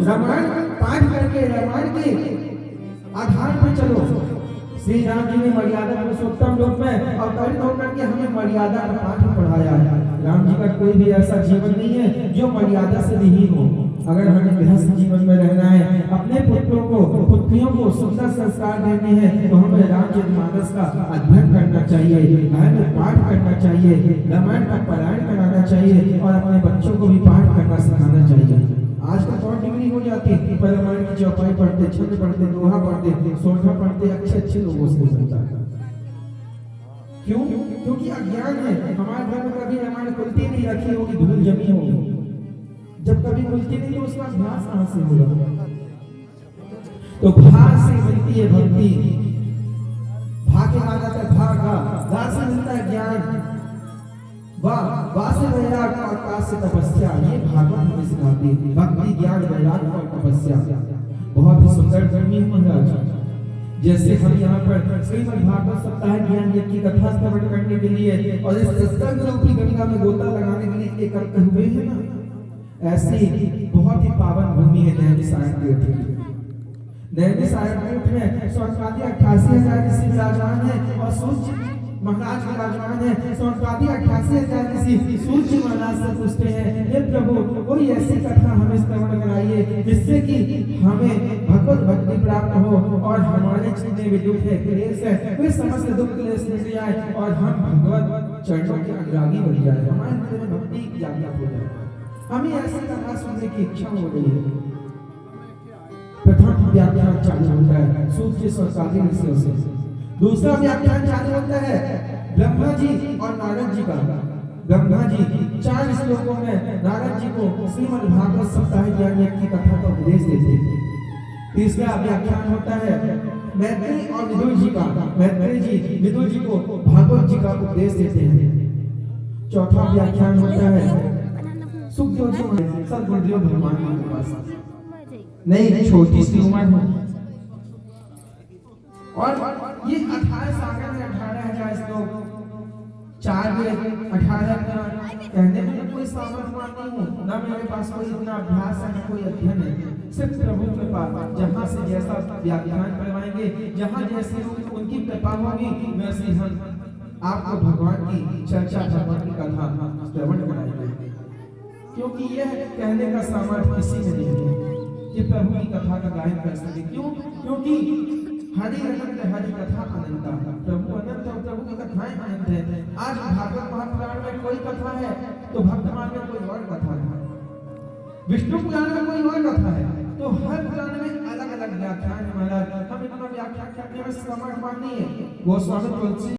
रामायण पाठ करके रामायण के आधार पर चलो। श्री राम जी ने मर्यादा पुरुषोत्तम रूप में अवतरित होकर के हमें मर्यादा का पाठ पढ़ाया है। राम जी का कोई भी ऐसा जीवन नहीं है जो मर्यादा से विहीन हो। अगर हमें गृहस्थ जीवन में रहना है, अपने पुत्रों को पुत्रियों को सुंदर संस्कार देने हैं, तो हमें रामचरितमानस का अध्ययन करना चाहिए, धार्मिक पाठ करना चाहिए, रामायण का पारायण कराना चाहिए और अपने बच्चों को भी पाठ करना सिखाना चाहिए। आजकल तो डिग्री हो जाती है, पर रामायण की चौपाई पढ़ते, छंद पढ़ते, दोहा पढ़ते, सोरठा पढ़ते, अच्छे लोगों से बनता है। क्यों? क्योंकि अज्ञान है। हमारे घर में कभी रामायण कुलती नहीं रखी होगी, धूल जमी होगी। जब कभी कुलती नहीं तो उसका अभ्यास कहां से होगा? तो भाग से मिलती है भक्ति, भाग्य माना था भागा, गा से मिलता है ज्ञान, वाह से वैराग और का से तपस्या। ये भागवत हमें सिखाती है, भक्ति ज्ञान वैराग और तपस्या। बहुत ही सुंदर धर्मी महाराज। जैसे हम यहाँ पर श्रीमद् भागवत सप्ताह ज्ञान यज्ञ की कथा श्रवण करने के लिए और इस सत्संग रूपी गंगा में गोता लगाने के लिए एकत्र हुए हैं ना, ऐसी बहुत ही पावन भूमि है नैमिषारण्य तीर्थ की। नैमिषारण्य तीर्थ में स्वर्गादि 88,000 ऋषि विराजमान है और सूर्य महाराज विराजमान है। स्वर्गादि 88,000 ऋषि सूर्य महाराज से पूछते हैं, हे प्रभु कोई ऐसी कथा हमें श्रवण कराइए जिससे कि हमें भगवत भक्ति प्राप्त हो और हमारे जितने भी दुख है, क्लेश है, वे समस्त दुख क्लेश मिट जाए और हम भगवत चरणों के अनुरागी बन जाए, हमारे हृदय में भक्ति जागृत हो जाए। हमें ऐसी कथा सुनने की इच्छा हो रही है। प्रथम व्याख्यान चालू होता है सूर्य स्वर्गादि ऋषियों से। दूसरा व्याख्यान चालू होता है ब्रह्मा जी और नारद जी का। ब्रह्मा जी 4 श्लोकों में नारद जी को श्रीमद् भागवत सप्ताह ज्ञान यज्ञ की कथा का उपदेश देते हैं। तीसरा व्याख्यान होता है मैत्रेय और विदुर जी का। मैत्रेय जी विदुर जी को भागवत जी का उपदेश देते हैं। चौथा व्याख्यान होता है सुखदेव जी सदगुरुदेव भगवान के पास। नहीं, छोटी सी उम्र है और ये 18 सागर में 18,000 श्लोक, 4 में 18 कहने में कोई सामर्थ्य नहीं हूँ, ना मेरे पास कोई इतना अभ्यास है, ना कोई अध्ययन है। सिर्फ प्रभु के पास जहाँ से जैसा व्याख्यान करवाएंगे, जहाँ जैसे उनकी कृपा होगी, वैसे हम आपको भगवान की चर्चा, भगवान की कथा श्रवण कराएंगे। क्योंकि यह कहने का सामर्थ्य किसी में नहीं है कि प्रभु की कथा का गायन कर सके। क्यों? क्योंकि हरि अनंत, हरि कथा अनंत। प्रभु अनंत और प्रभु की कथाएं अनंत है। आज भागवत महापुराण में कोई कथा है तो भक्तमाल में कोई और कथा है, विष्णु पुराण में कोई और कथा है, तो हर पुराण में अलग अलग व्याख्यान है। महाराज हम इतना व्याख्यान करने में समर्थ नहीं है। गोस्वामी तुलसी